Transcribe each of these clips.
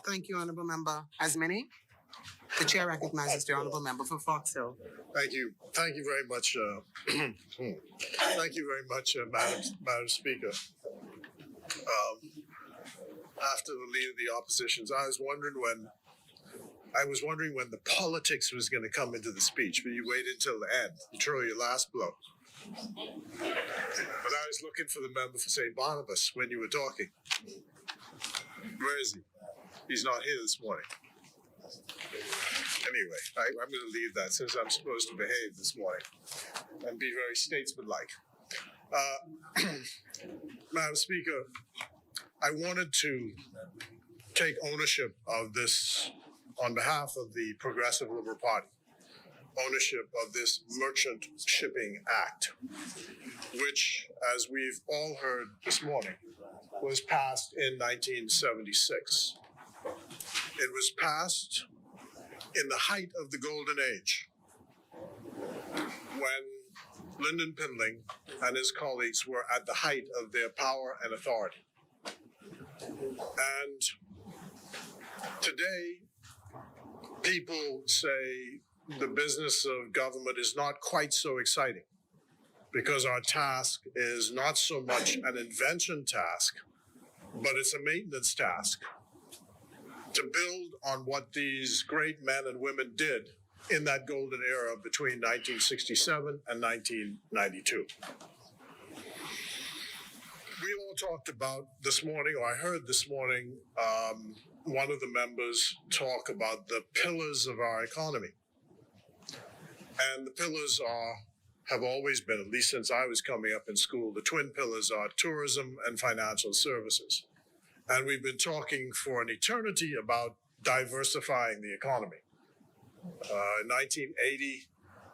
Thank you, Honourable Member. As many? The Chair recognizes the Honourable Member for Fox Hill. Thank you. Thank you very much. Thank you very much, Madam Speaker. After the Leader of the Oppositions, I was wondering when the politics was going to come into the speech, but you waited until the end. You throw your last blow. But I was looking for the member for St. Barnabas when you were talking. Where is he? He's not here this morning. Anyway, I'm going to leave that since I'm supposed to behave this morning and be very statesmanlike. Madam Speaker, I wanted to take ownership of this on behalf of the Progressive Liberal Party, ownership of this Merchant Shipping Act, which, as we've all heard this morning, was passed in 1976. It was passed in the height of the Golden Age, when Lyndon Pindling and his colleagues were at the height of their power and authority. And today, people say the business of government is not quite so exciting because our task is not so much an invention task, but it's a maintenance task to build on what these great men and women did in that golden era between 1967 and 1992. We all talked about this morning, or I heard this morning, one of the members talk about the pillars of our economy. And the pillars have always been, at least since I was coming up in school, the twin pillars are tourism and financial services. And we've been talking for an eternity about diversifying the economy. In 1980,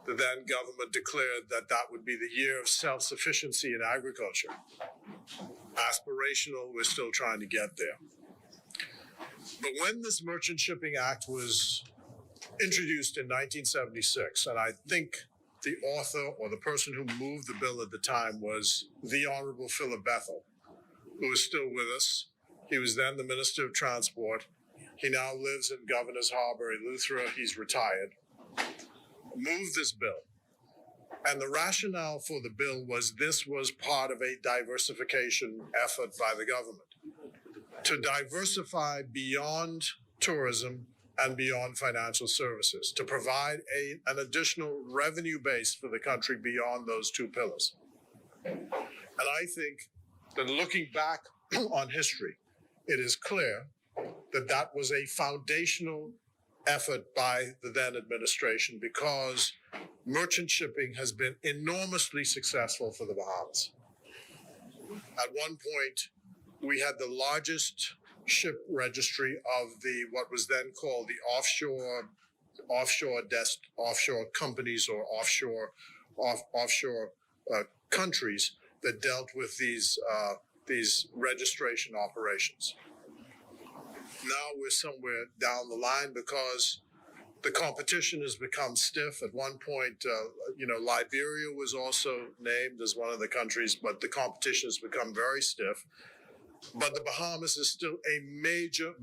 the then government declared that that would be the year of self-sufficiency in agriculture. Aspirational, we're still trying to get there. But when this Merchant Shipping Act was introduced in 1976, and I think the author or the person who moved the bill at the time was the Honorable Philip Bethel, who is still with us. He was then the Minister of Transport. He now lives in Governor's Harbor, Eleuthera. He's retired. Moved this bill. And the rationale for the bill was this was part of a diversification effort by the government to diversify beyond tourism and beyond financial services, to provide an additional revenue base for the country beyond those two pillars. And I think that looking back on history, it is clear that that was a foundational effort by the then administration because merchant shipping has been enormously successful for the Bahamas. At one point, we had the largest ship registry of what was then called the offshore companies or offshore countries that dealt with these registration operations. Now we're somewhere down the line because the competition has become stiff. At one point, Liberia was also named as one of the countries, but the competition has become very stiff. But the Bahamas is still a major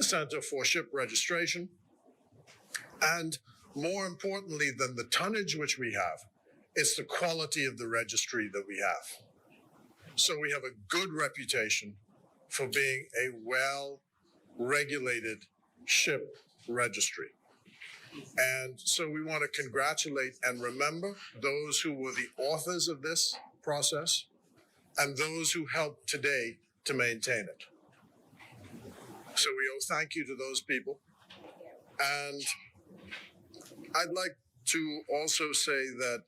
center for ship registration. And more importantly than the tonnage which we have, it's the quality of the registry that we have. So we have a good reputation for being a well-regulated ship registry. And so we want to congratulate and remember those who were the authors of this process and those who helped today to maintain it. So we owe thank you to those people. And I'd like to also say that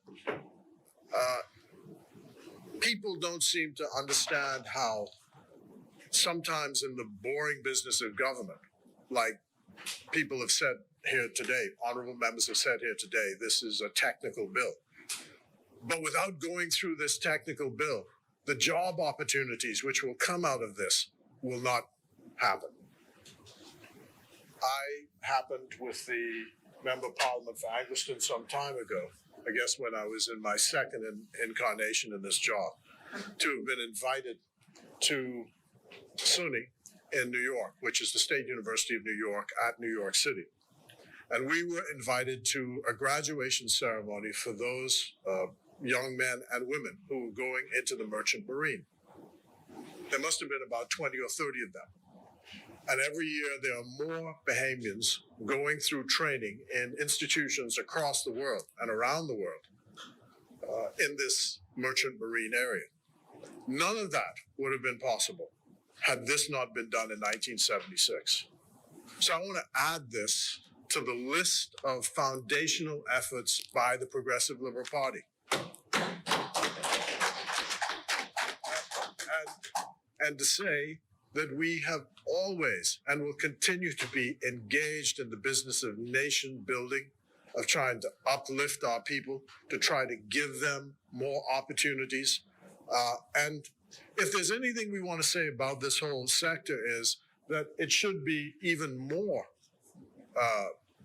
people don't seem to understand how sometimes in the boring business of government, like people have said here today, honorable members have said here today, this is a technical bill. But without going through this technical bill, the job opportunities which will come out of this will not happen. I happened with the Member of Parliament for Angleton some time ago, I guess when I was in my second incarnation in this job, to have been invited to SUNY in New York, which is the State University of New York at New York City. And we were invited to a graduation ceremony for those young men and women who were going into the Merchant Marine. There must have been about 20 or 30 of them. And every year there are more Bahamians going through training in institutions across the world and around the world in this Merchant Marine area. None of that would have been possible had this not been done in 1976. So I want to add this to the list of foundational efforts by the Progressive Liberal Party. And to say that we have always and will continue to be engaged in the business of nation building, of trying to uplift our people, to try to give them more opportunities. And if there's anything we want to say about this whole sector is that it should be even more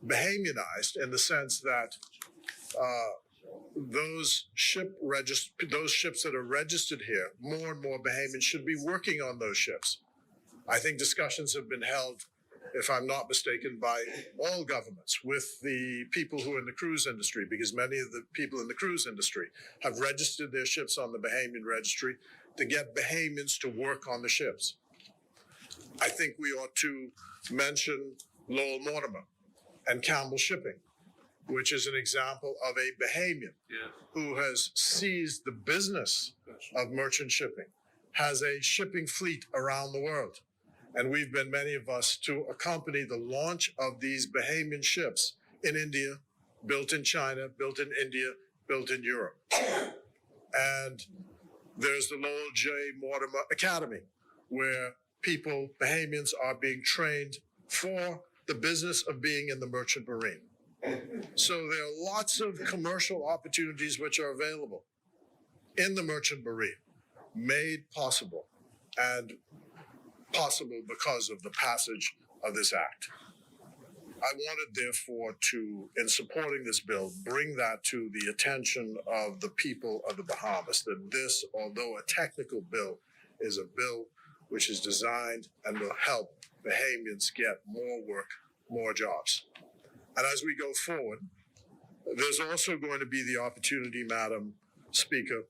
Bahamianized in the sense that those ships that are registered here, more and more Bahamians should be working on those ships. I think discussions have been held, if I'm not mistaken, by all governments with the people who are in the cruise industry, because many of the people in the cruise industry have registered their ships on the Bahamian registry to get Bahamians to work on the ships. I think we ought to mention Lowell Mortimer and Campbell Shipping, which is an example of a Bahamian who has seized the business of merchant shipping, has a shipping fleet around the world. And we've been, many of us, to accompany the launch of these Bahamian ships in India, built in China, built in India, built in Europe. And there's the Lowell J. Mortimer Academy, where people, Bahamians, are being trained for the business of being in the merchant marine. So there are lots of commercial opportunities which are available in the merchant marine, made possible, and possible because of the passage of this act. I wanted, therefore, to, in supporting this bill, bring that to the attention of the people of the Bahamas, that this, although a technical bill, is a bill which is designed and will help Bahamians get more work, more jobs. And as we go forward, there's also going to be the opportunity, Madam Speaker,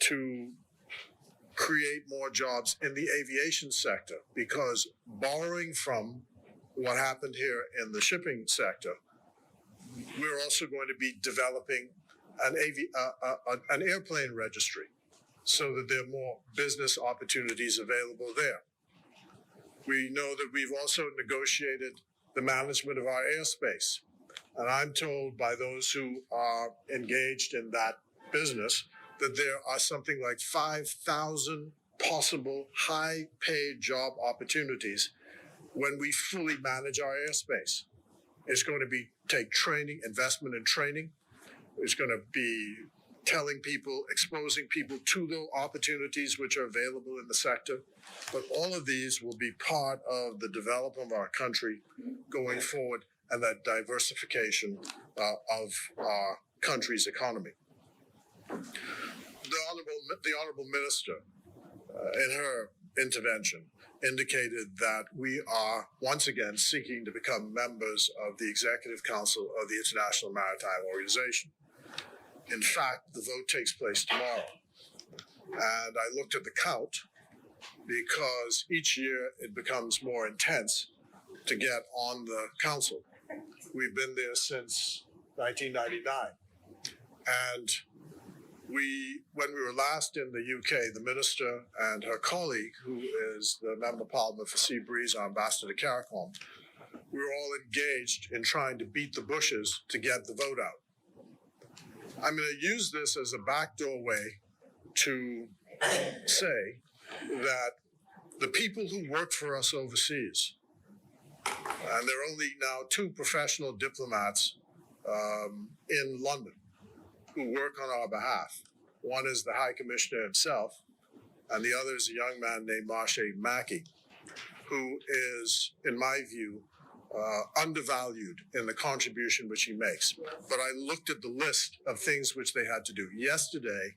to create more jobs in the aviation sector, because borrowing from what happened here in the shipping sector, we're also going to be developing an airplane registry so that there are more business opportunities available there. We know that we've also negotiated the management of our airspace. And I'm told by those who are engaged in that business that there are something like 5,000 possible high-paid job opportunities when we fully manage our airspace. It's going to take training, investment in training. It's going to be telling people, exposing people to the opportunities which are available in the sector. But all of these will be part of the development of our country going forward and that diversification of our country's economy. The Honorable Minister, in her intervention, indicated that we are once again seeking to become members of the Executive Council of the International Maritime Organization. In fact, the vote takes place tomorrow. And I looked at the count because each year it becomes more intense to get on the council. We've been there since 1999. And when we were last in the UK, the minister and her colleague, who is the Member of Parliament for Seabreeze, Ambassador CARICOM, we were all engaged in trying to beat the bushes to get the vote out. I'm going to use this as a backdoor way to say that the people who work for us overseas, and there are only now 2 professional diplomats in London who work on our behalf. One is the High Commissioner himself, and the other is a young man named Marsha Mackey, who is, in my view, undervalued in the contribution which he makes. But I looked at the list of things which they had to do. Yesterday,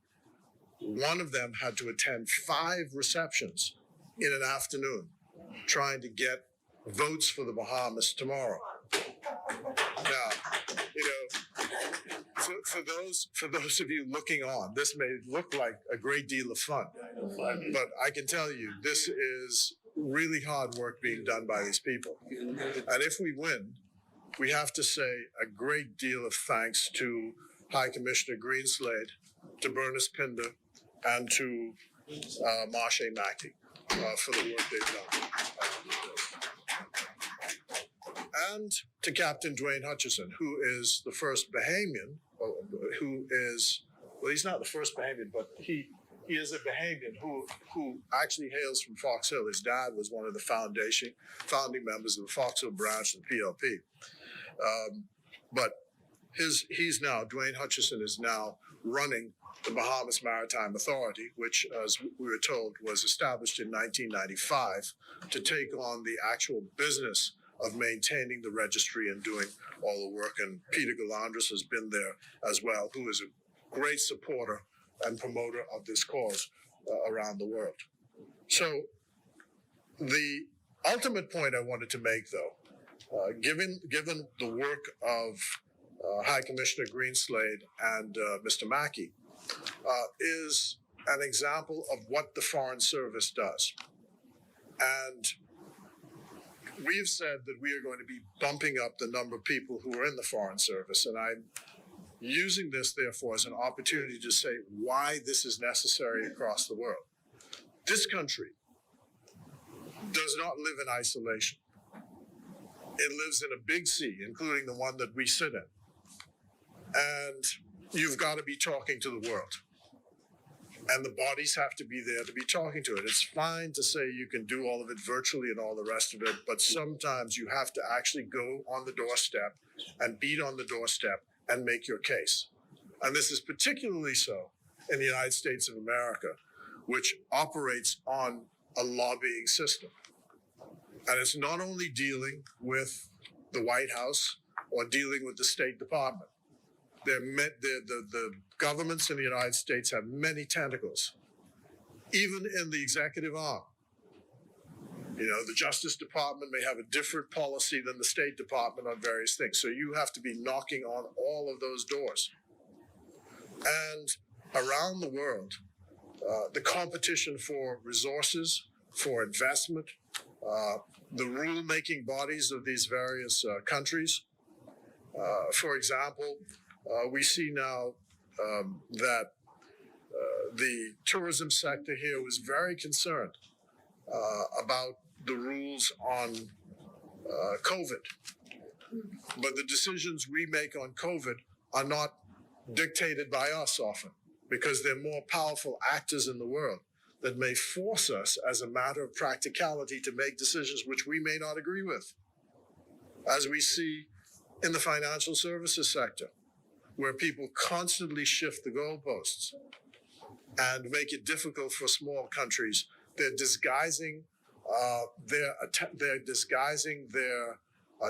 one of them had to attend 5 receptions in an afternoon trying to get votes for the Bahamas tomorrow. Now, you know, for those of you looking on, this may look like a great deal of fun, but I can tell you this is really hard work being done by these people. And if we win, we have to say a great deal of thanks to High Commissioner Greenslade, to Bernice Pinder, and to Marsha Mackey for the work they've done. And to Captain Dwayne Hutchison, who is the first Bahamian, he's not the first Bahamian, but he is a Bahamian who actually hails from Fox Hill. His dad was one of the founding members of the Fox Hill branch of the PLP. But Dwayne Hutchison is now running the Bahamas Maritime Authority, which, as we were told, was established in 1995 to take on the actual business of maintaining the registry and doing all the work. And Peter Galandris has been there as well, who is a great supporter and promoter of this cause around the world. So the ultimate point I wanted to make, though, given the work of High Commissioner Greenslade and Mr. Mackey, is an example of what the Foreign Service does. And we've said that we are going to be bumping up the number of people who are in the Foreign Service, and I'm using this, therefore, as an opportunity to say why this is necessary across the world. This country does not live in isolation. It lives in a big sea, including the one that we sit in. And you've got to be talking to the world. And the bodies have to be there to be talking to it. It's fine to say you can do all of it virtually and all the rest of it, but sometimes you have to actually go on the doorstep and beat on the doorstep and make your case. And this is particularly so in the United States of America, which operates on a lobbying system. And it's not only dealing with the White House or dealing with the State Department. The governments in the United States have many tentacles, even in the executive arm. You know, the Justice Department may have a different policy than the State Department on various things. So you have to be knocking on all of those doors. And around the world, the competition for resources, for investment, the rule-making bodies of these various countries. For example, we see now that the tourism sector here was very concerned about the rules on COVID. But the decisions we make on COVID are not dictated by us often, because they're more powerful actors in the world that may force us as a matter of practicality to make decisions which we may not agree with. As we see in the financial services sector, where people constantly shift the goalposts and make it difficult for small countries. They're disguising their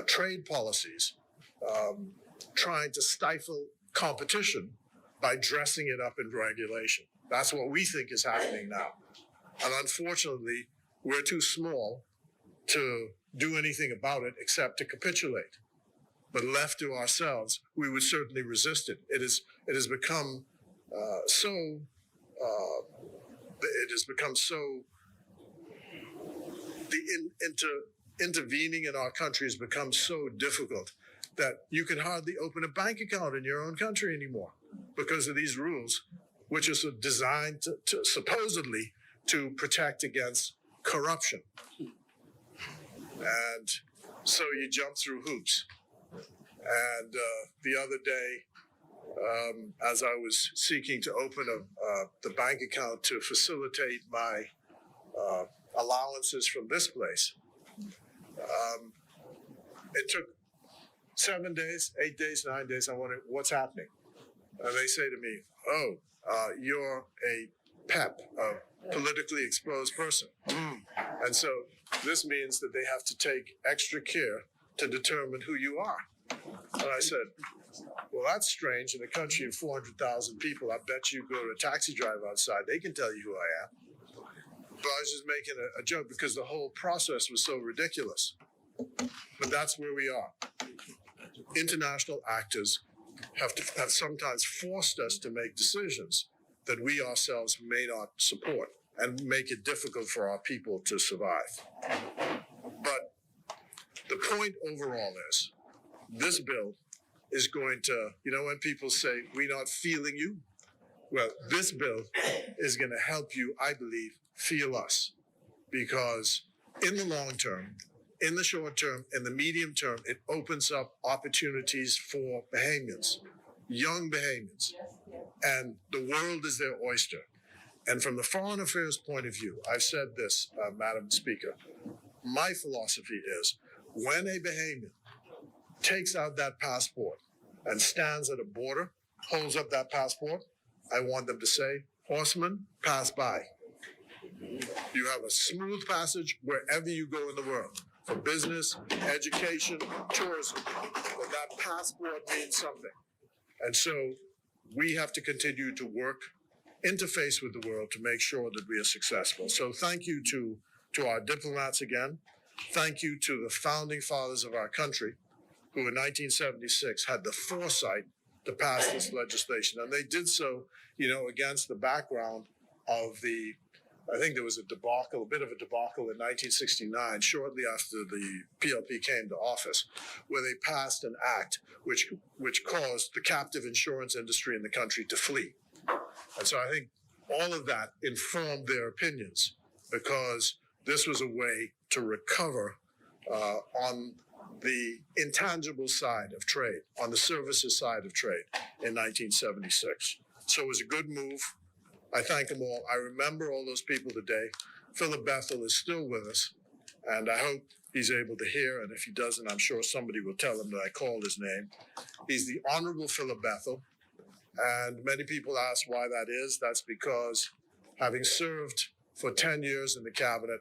trade policies, trying to stifle competition by dressing it up in regulation. That's what we think is happening now. And unfortunately, we're too small to do anything about it except to capitulate. But left to ourselves, we would certainly resist it. It has become intervening in our country has become so difficult that you can hardly open a bank account in your own country anymore because of these rules, which are designed to supposedly to protect against corruption. And so you jump through hoops. And the other day, as I was seeking to open the bank account to facilitate my allowances from this place, it took 7 days, 8 days, 9 days. I wondered, what's happening? And they say to me, you're a PEP, a politically exposed person. And so this means that they have to take extra care to determine who you are. And I said, well, that's strange. In a country of 400,000 people, I bet you go to a taxi driver outside, they can tell you who I am. But I was just making a joke because the whole process was so ridiculous. But that's where we are. International actors have sometimes forced us to make decisions that we ourselves may not support and make it difficult for our people to survive. But the point overall is this bill is going to, when people say, we're not feeling you, well, this bill is going to help you, I believe, feel us. Because in the long term, in the short term, in the medium term, it opens up opportunities for Bahamians, young Bahamians. And the world is their oyster. And from the foreign affairs point of view, I've said this, Madam Speaker, my philosophy is when a Bahamian takes out that passport and stands at a border, holds up that passport, I want them to say, horseman, pass by. You have a smooth passage wherever you go in the world, for business, education, tourism. But that passport means something. And so we have to continue to work, interface with the world to make sure that we are successful. So thank you to our diplomats again. Thank you to the founding fathers of our country, who in 1976 had the foresight to pass this legislation. And they did so, against the background of I think there was a bit of a debacle in 1969, shortly after the PLP came to office, where they passed an act which caused the captive insurance industry in the country to flee. And so I think all of that informed their opinions, because this was a way to recover on the intangible side of trade, on the services side of trade in 1976. So it was a good move. I thank them all. I remember all those people today. Philip Bethel is still with us, and I hope he's able to hear. And if he doesn't, I'm sure somebody will tell him that I called his name. He's the Honorable Philip Bethel. And many people ask why that is. That's because having served for 10 years in the cabinet,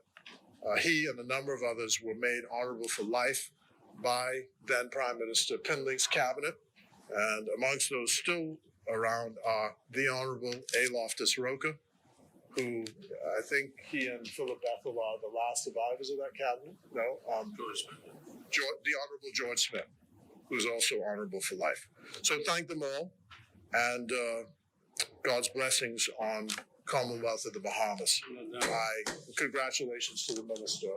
he and a number of others were made honorable for life by then Prime Minister Pindling's cabinet. And amongst those still around are the Honorable A. Loftus Roca, who I think he and Philip Bethel are the last survivors of that cabinet. No, the Honorable George Smith, who's also honorable for life. So thank them all, and God's blessings on Commonwealth of the Bahamas. Congratulations to the Minister.